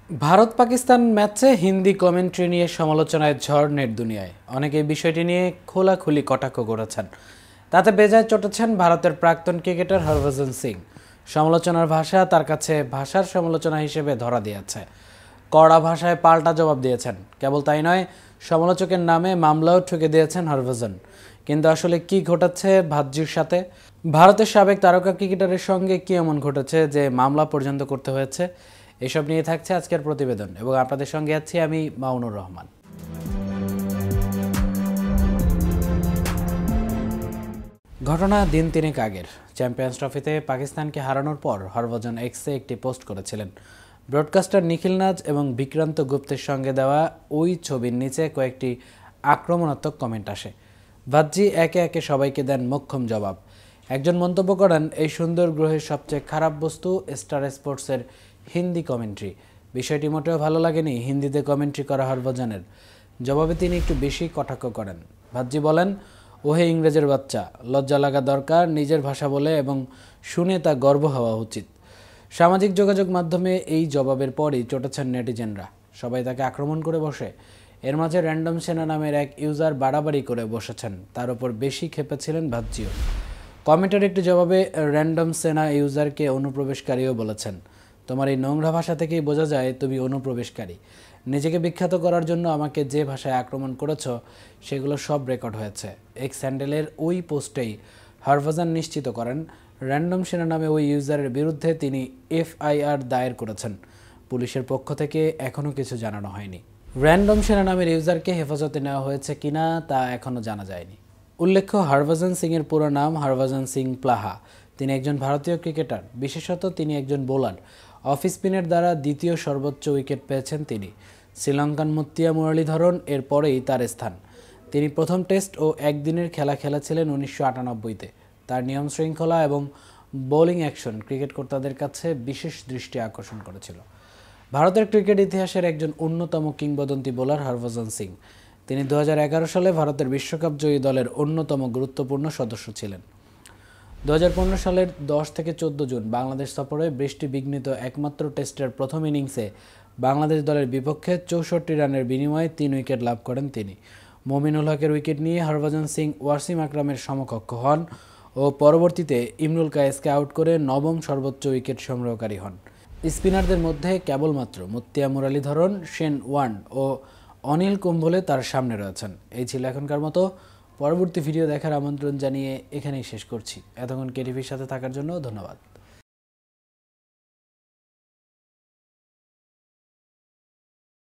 ভারত পাকিস্তান ম্যাচে হিন্দি কমেন্ট্রি নিয়ে সমালোচনায় ঝড় নেট দুনিয়ায়। অনেকে বিষয়টি নিয়ে খোলাখুলি কটাক্ষ করেছেন। তাতে বেজায় চটেছেন ভারতের প্রাক্তন ক্রিকেটার হরভজন সিং। সমালোচনার ভাষা তার কাছে ভাষার সমালোচনা হিসেবে ধরা দিয়েছে। কড়া ভাষায় পাল্টা জবাব দিয়েছেন। কেবল তাই নয়, সমালোচকের নামে মামলাও ঠুকে দিয়েছেন হরভজন। কিন্তু আসলে কি ঘটেছে ভাজ্জির সাথে? ভারতের সাবেক তারকা ক্রিকেটারের সঙ্গে কি এমন ঘটেছে যে মামলা পর্যন্ত করতে হয়েছে? এসব নিয়ে থাকছে আজকের প্রতিবেদন এবং আপনাদের সঙ্গে আছি আমি মাউনুর রহমান। ঘটনা দিন তিনেক আগের। চ্যাম্পিয়ন্স ট্রফিতে পাকিস্তানকে হারানোর পর হরভজন এক্সে একটি পোস্ট করেছিলেন। ব্রডকাস্টার নিখিল নাজ এবং বিক্রান্ত গুপ্তের সঙ্গে দেওয়া ওই ছবির নিচে কয়েকটি আক্রমণাত্মক কমেন্ট আসে। ভাজ্জি একে একে সবাইকে দেন মোক্ষম জবাব। একজন মন্তব্য করেন, এই সুন্দর গ্রহের সবচেয়ে খারাপ বস্তু স্টার স্পোর্টসের হিন্দি কমেন্ট্রি। বিষয়টি মোটেও ভালো লাগেনি হিন্দিতে কমেন্ট্রি করা হরভজনের। জবাবে তিনি একটু বেশি কটাক্ষ করেন। ভাজ্জি বলেন, ওহে ইংরেজের বাচ্চা, লজ্জা লাগা দরকার, নিজের ভাষা বলে এবং শুনে তা গর্ব হওয়া উচিত। সামাজিক যোগাযোগ মাধ্যমে এই জবাবের পরই চটেছেন নেটিজেনরা। সবাই তাকে আক্রমণ করে বসে। এর মাঝে র্যান্ডম সেনা নামের এক ইউজার বাড়াবাড়ি করে বসেছেন। তার উপর বেশি খেপেছিলেন ভাজ্জিও। কমেন্টের একটি জবাবে র্যান্ডম সেনা ইউজারকে অনুপ্রবেশকারীও বলেছেন, তোমার এই নোংরা ভাষা থেকেই বোঝা যায় তুমি অনুপ্রবেশকারী। নিজেকে বিখ্যাত করার জন্য আমাকে যে ভাষায় আক্রমণ করেছ সেগুলো সব রেকর্ড হয়েছে। এক্স হ্যান্ডেলের ওই পোস্টেই হরভজন নিশ্চিত করেন, র্যান্ডম সেনা নামে ওই ইউজারের বিরুদ্ধে তিনি এফআইআর দায়ের করেছেন। পুলিশের পক্ষ থেকে এখনও কিছু জানানো হয়নি। র্যান্ডম সেনা নামের ইউজারকে হেফাজতে নেওয়া হয়েছে কিনা তা এখনও জানা যায়নি। উল্লেখ্য, হরভজন সিংয়ের পুরো নাম হরভজন সিং প্লাহা। তিনি একজন ভারতীয় ক্রিকেটার। বিশেষত তিনি একজন বোলার। অফ স্পিনের দ্বারা দ্বিতীয় সর্বোচ্চ উইকেট পেয়েছেন তিনি। শ্রীলঙ্কান মুত্তিয়া মুরলীধরন এর পরেই তার স্থান। তিনি প্রথম টেস্ট ও একদিনের খেলা খেলেছিলেন 1998-তে। তার নিয়ম শৃঙ্খলা এবং বোলিং অ্যাকশন ক্রিকেট কর্তাদের কাছে বিশেষ দৃষ্টি আকর্ষণ করেছিল। ভারতের ক্রিকেট ইতিহাসের একজন অন্যতম কিংবদন্তি বোলার হরভজন সিং। তিনি 2011 সালে ভারতের বিশ্বকাপ জয়ী দলের অন্যতম গুরুত্বপূর্ণ সদস্য ছিলেন। 2015 সালের 10 থেকে 14 জুন বাংলাদেশ সফরে বৃষ্টি বিঘ্নিত একমাত্র টেস্টের প্রথম ইনিংসে বাংলাদেশ দলের বিপক্ষে 64 রানের বিনিময়ে 3 উইকেট লাভ করেন তিনি। মমিনুল হকের উইকেট নিয়ে হরভজন সিং ওয়াসিম আকরামের সমকক্ষ হন ও পরবর্তীতে ইমরুল কায়েসকে আউট করে নবম সর্বোচ্চ উইকেট সংগ্রহকারী হন। স্পিনারদের মধ্যে কেবলমাত্র মুত্তিয়া মুরলীধরন, শেন ওয়ার্ন ও অনিল কুম্বলে তার সামনে রয়েছেন। এই ছিল এখনকার মতো। পরবর্তী ভিডিও দেখার আমন্ত্রণ জানিয়ে এখানেই শেষ করছি। এতক্ষণ কেটিভির সাথে থাকার জন্য ধন্যবাদ।